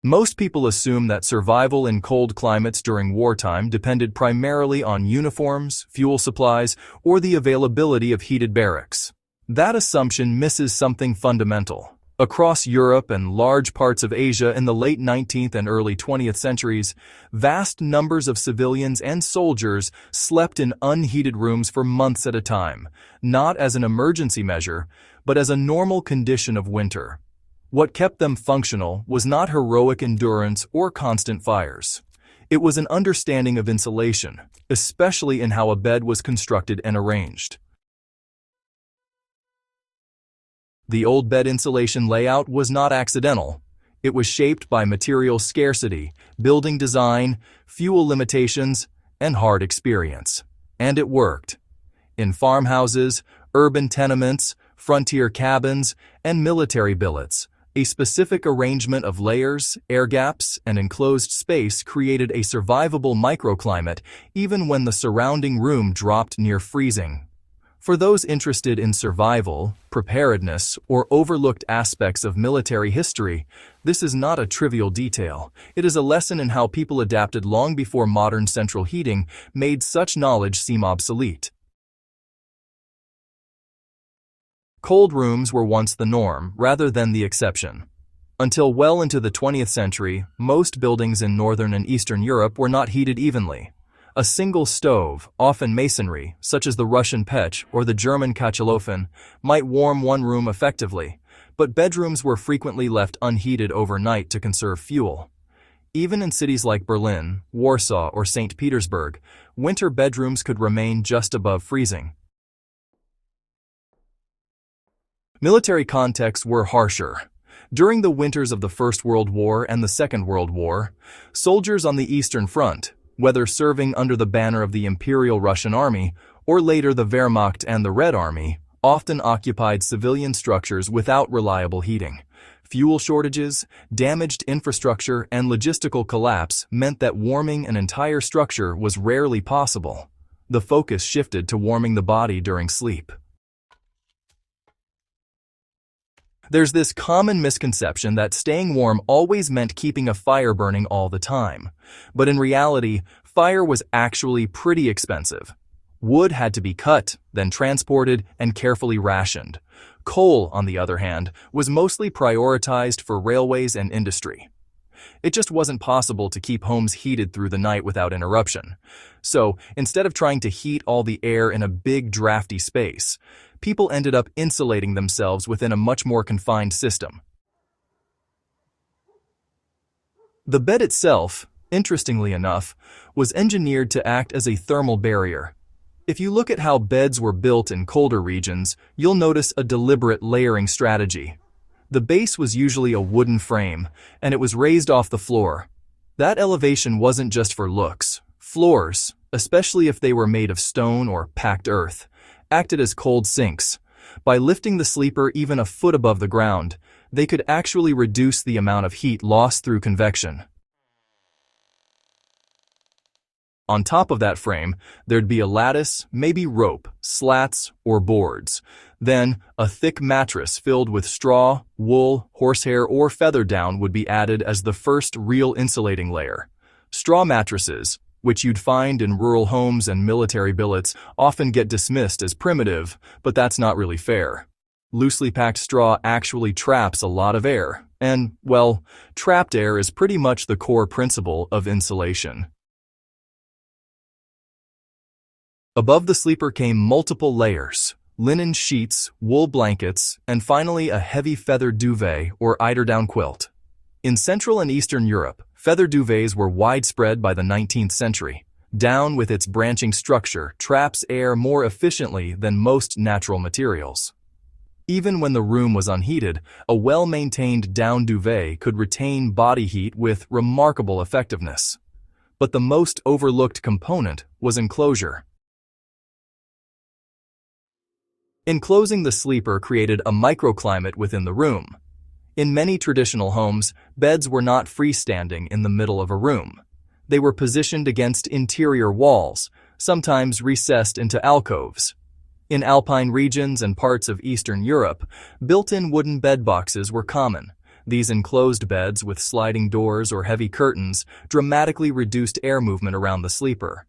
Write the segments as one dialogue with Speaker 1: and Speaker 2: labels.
Speaker 1: Most people assume that survival in cold climates during wartime depended primarily on uniforms, fuel supplies, or the availability of heated barracks. That assumption misses something fundamental. Across Europe and large parts of Asia in the late 19th and early 20th centuries, vast numbers of civilians and soldiers slept in unheated rooms for months at a time, not as an emergency measure, but as a normal condition of winter. What kept them functional was not heroic endurance or constant fires. It was an understanding of insulation, especially in how a bed was constructed and arranged. The old bed insulation layout was not accidental. It was shaped by material scarcity, building design, fuel limitations, and hard experience. And it worked. In farmhouses, urban tenements, frontier cabins, and military billets, a specific arrangement of layers, air gaps, and enclosed space created a survivable microclimate even when the surrounding room dropped near freezing. For those interested in survival, preparedness, or overlooked aspects of military history, this is not a trivial detail. It is a lesson in how people adapted long before modern central heating made such knowledge seem obsolete. Cold rooms were once the norm rather than the exception. Until well into the 20th century, most buildings in Northern and Eastern Europe were not heated evenly. A single stove, often masonry, such as the Russian pech or the German Kachelofen, might warm one room effectively, but bedrooms were frequently left unheated overnight to conserve fuel. Even in cities like Berlin, Warsaw, or St. Petersburg, winter bedrooms could remain just above freezing. Military contexts were harsher. During the winters of the First World War and the Second World War, soldiers on the Eastern Front, whether serving under the banner of the Imperial Russian Army or later the Wehrmacht and the Red Army, often occupied civilian structures without reliable heating. Fuel shortages, damaged infrastructure, and logistical collapse meant that warming an entire structure was rarely possible. The focus shifted to warming the body during sleep. There's this common misconception that staying warm always meant keeping a fire burning all the time. But in reality, fire was actually pretty expensive. Wood had to be cut, then transported, and carefully rationed. Coal, on the other hand, was mostly prioritized for railways and industry. It just wasn't possible to keep homes heated through the night without interruption. So, instead of trying to heat all the air in a big, drafty space, people ended up insulating themselves within a much more confined system. The bed itself, interestingly enough, was engineered to act as a thermal barrier. If you look at how beds were built in colder regions, you'll notice a deliberate layering strategy. The base was usually a wooden frame, and it was raised off the floor. That elevation wasn't just for looks. Floors, especially if they were made of stone or packed earth, acted as cold sinks. By lifting the sleeper even a foot above the ground, they could actually reduce the amount of heat lost through convection. On top of that frame, there'd be a lattice, maybe rope, slats, or boards. Then, a thick mattress filled with straw, wool, horsehair, or feather down would be added as the first real insulating layer. Straw mattresses, which you'd find in rural homes and military billets, often get dismissed as primitive, but that's not really fair. Loosely packed straw actually traps a lot of air, and, well, trapped air is pretty much the core principle of insulation. Above the sleeper came multiple layers: linen sheets, wool blankets, and finally a heavy feather duvet or eiderdown quilt. In Central and Eastern Europe, feather duvets were widespread by the 19th century. Down, with its branching structure, traps air more efficiently than most natural materials. Even when the room was unheated, a well-maintained down duvet could retain body heat with remarkable effectiveness. But the most overlooked component was enclosure. Enclosing the sleeper created a microclimate within the room. In many traditional homes, beds were not freestanding in the middle of a room. They were positioned against interior walls, sometimes recessed into alcoves. In alpine regions and parts of Eastern Europe, built-in wooden bed boxes were common. These enclosed beds with sliding doors or heavy curtains dramatically reduced air movement around the sleeper.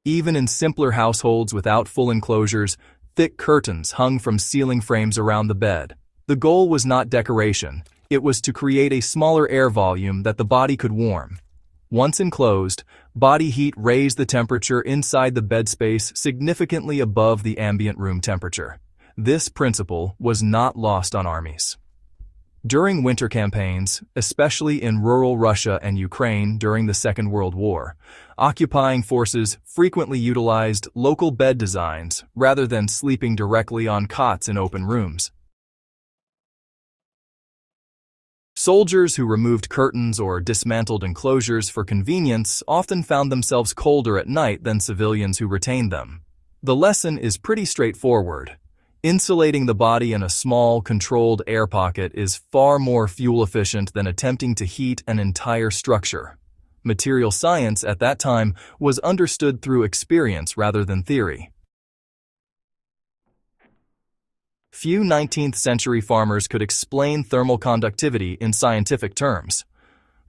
Speaker 1: Even in simpler households without full enclosures, thick curtains hung from ceiling frames around the bed. The goal was not decoration, it was to create a smaller air volume that the body could warm. Once enclosed, body heat raised the temperature inside the bed space significantly above the ambient room temperature. This principle was not lost on armies. During winter campaigns, especially in rural Russia and Ukraine during the Second World War, occupying forces frequently utilized local bed designs rather than sleeping directly on cots in open rooms. Soldiers who removed curtains or dismantled enclosures for convenience often found themselves colder at night than civilians who retained them. The lesson is pretty straightforward. Insulating the body in a small, controlled air pocket is far more fuel efficient than attempting to heat an entire structure. Material science at that time was understood through experience rather than theory. Few 19th century farmers could explain thermal conductivity in scientific terms,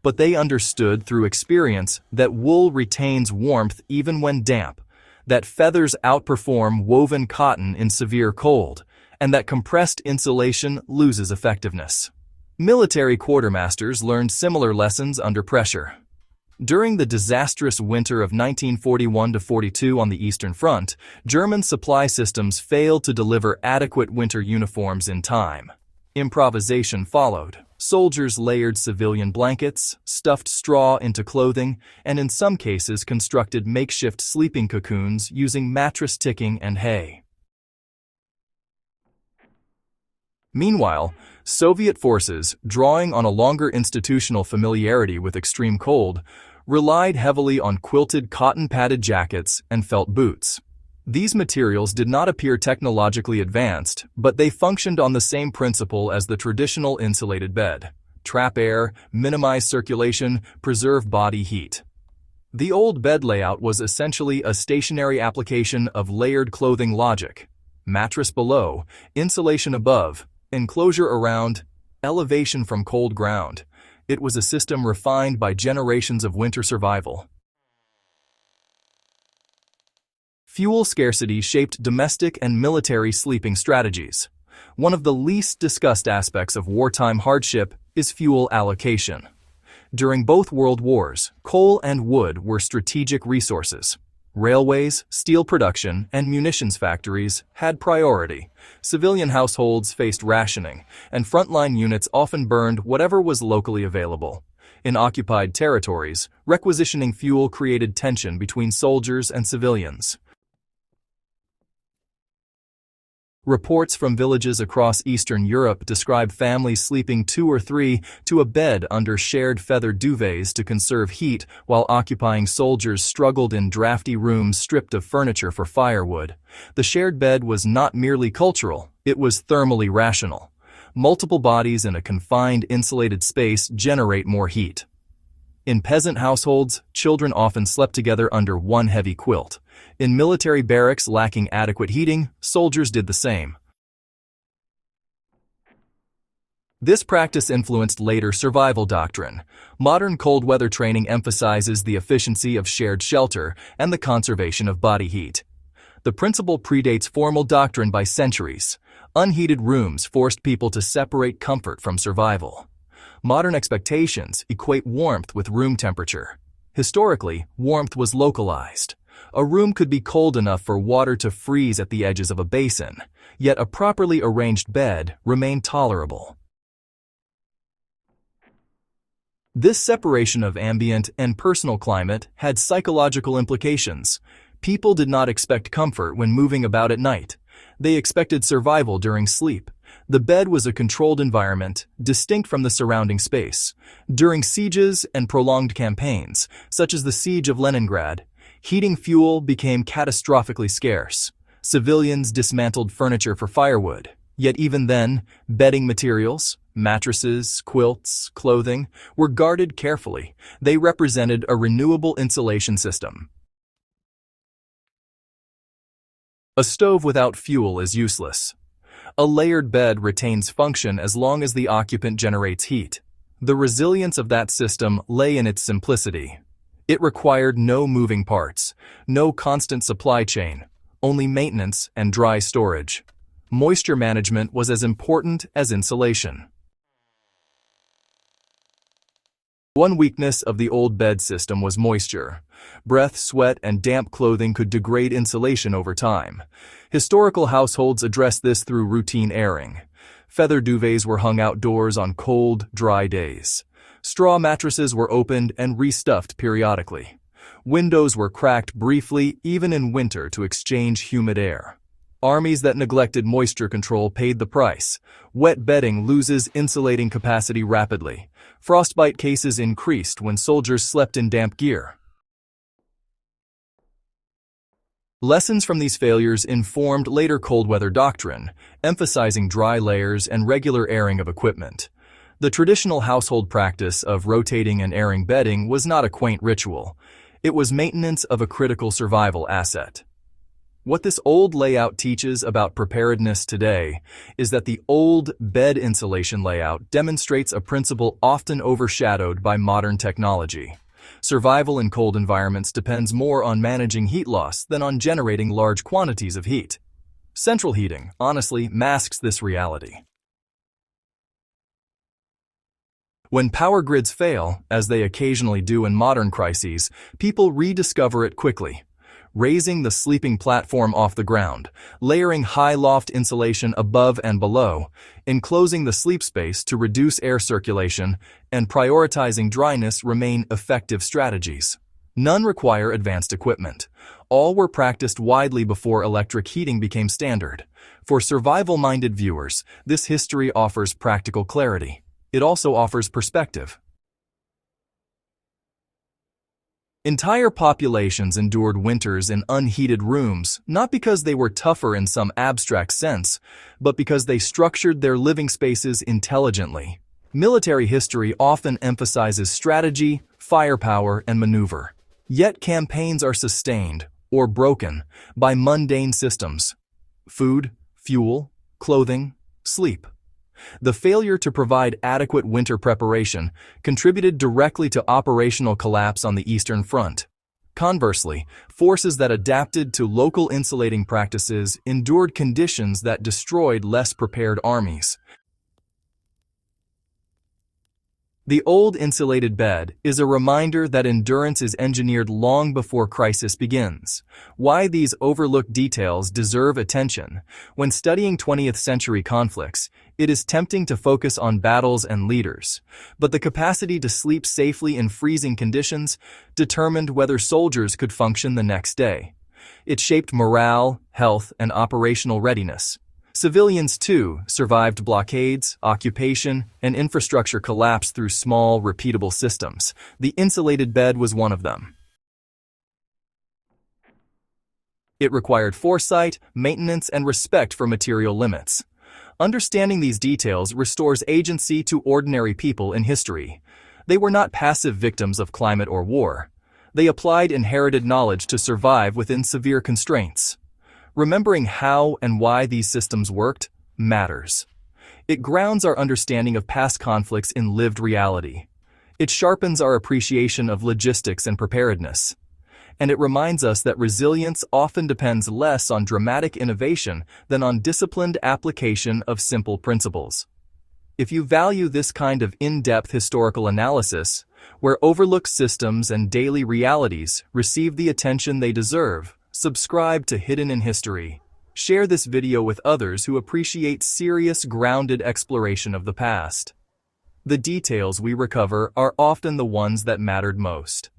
Speaker 1: but they understood through experience that wool retains warmth even when damp, that feathers outperform woven cotton in severe cold, and that compressed insulation loses effectiveness. Military quartermasters learned similar lessons under pressure. During the disastrous winter of 1941-42 on the Eastern Front, German supply systems failed to deliver adequate winter uniforms in time. Improvisation followed. Soldiers layered civilian blankets, stuffed straw into clothing, and in some cases constructed makeshift sleeping cocoons using mattress ticking and hay. Meanwhile, Soviet forces, drawing on a longer institutional familiarity with extreme cold, relied heavily on quilted cotton-padded jackets and felt boots. These materials did not appear technologically advanced, but they functioned on the same principle as the traditional insulated bed: trap air, minimize circulation, preserve body heat. The old bed layout was essentially a stationary application of layered clothing logic: mattress below, insulation above, enclosure around, elevation from cold ground. It was a system refined by generations of winter survival. Fuel scarcity shaped domestic and military sleeping strategies. One of the least discussed aspects of wartime hardship is fuel allocation. During both world wars, coal and wood were strategic resources. Railways, steel production, and munitions factories had priority. Civilian households faced rationing, and frontline units often burned whatever was locally available. In occupied territories, requisitioning fuel created tension between soldiers and civilians. Reports from villages across Eastern Europe describe families sleeping 2 or 3 to a bed under shared feather duvets to conserve heat, while occupying soldiers struggled in drafty rooms stripped of furniture for firewood. The shared bed was not merely cultural, it was thermally rational. Multiple bodies in a confined, insulated space generate more heat. In peasant households, children often slept together under one heavy quilt. In military barracks lacking adequate heating, soldiers did the same. This practice influenced later survival doctrine. Modern cold weather training emphasizes the efficiency of shared shelter and the conservation of body heat. The principle predates formal doctrine by centuries. Unheated rooms forced people to separate comfort from survival. Modern expectations equate warmth with room temperature. Historically, warmth was localized. A room could be cold enough for water to freeze at the edges of a basin, yet a properly arranged bed remained tolerable. This separation of ambient and personal climate had psychological implications. People did not expect comfort when moving about at night. They expected survival during sleep. The bed was a controlled environment, distinct from the surrounding space. During sieges and prolonged campaigns, such as the Siege of Leningrad, heating fuel became catastrophically scarce. Civilians dismantled furniture for firewood. Yet even then, bedding materials, mattresses, quilts, clothing, were guarded carefully. They represented a renewable insulation system. A stove without fuel is useless. A layered bed retains function as long as the occupant generates heat. The resilience of that system lay in its simplicity. It required no moving parts, no constant supply chain, only maintenance and dry storage. Moisture management was as important as insulation. One weakness of the old bed system was moisture. Breath, sweat, and damp clothing could degrade insulation over time. Historical households addressed this through routine airing. Feather duvets were hung outdoors on cold, dry days. Straw mattresses were opened and restuffed periodically. Windows were cracked briefly, even in winter, to exchange humid air. Armies that neglected moisture control paid the price. Wet bedding loses insulating capacity rapidly. Frostbite cases increased when soldiers slept in damp gear. Lessons from these failures informed later cold weather doctrine, emphasizing dry layers and regular airing of equipment. The traditional household practice of rotating and airing bedding was not a quaint ritual. It was maintenance of a critical survival asset. What this old layout teaches about preparedness today is that the old bed insulation layout demonstrates a principle often overshadowed by modern technology. Survival in cold environments depends more on managing heat loss than on generating large quantities of heat. Central heating, honestly, masks this reality. When power grids fail, as they occasionally do in modern crises, people rediscover it quickly. Raising the sleeping platform off the ground, layering high loft insulation above and below, enclosing the sleep space to reduce air circulation, and prioritizing dryness remain effective strategies. None require advanced equipment. All were practiced widely before electric heating became standard. For survival-minded viewers, this history offers practical clarity. It also offers perspective. Entire populations endured winters in unheated rooms, not because they were tougher in some abstract sense, but because they structured their living spaces intelligently. Military history often emphasizes strategy, firepower, and maneuver. Yet campaigns are sustained, or broken, by mundane systems: food, fuel, clothing, sleep. The failure to provide adequate winter preparation contributed directly to operational collapse on the Eastern Front. Conversely, forces that adapted to local insulating practices endured conditions that destroyed less prepared armies. The old insulated bed is a reminder that endurance is engineered long before crisis begins. Why these overlooked details deserve attention. When studying 20th century conflicts, it is tempting to focus on battles and leaders, but the capacity to sleep safely in freezing conditions determined whether soldiers could function the next day. It shaped morale, health, and operational readiness. Civilians, too, survived blockades, occupation, and infrastructure collapse through small, repeatable systems. The insulated bed was one of them. It required foresight, maintenance, and respect for material limits. Understanding these details restores agency to ordinary people in history. They were not passive victims of climate or war. They applied inherited knowledge to survive within severe constraints. Remembering how and why these systems worked matters. It grounds our understanding of past conflicts in lived reality. It sharpens our appreciation of logistics and preparedness. And it reminds us that resilience often depends less on dramatic innovation than on disciplined application of simple principles. If you value this kind of in-depth historical analysis, where overlooked systems and daily realities receive the attention they deserve, subscribe to Hidden in History. Share this video with others who appreciate serious, grounded exploration of the past. The details we recover are often the ones that mattered most.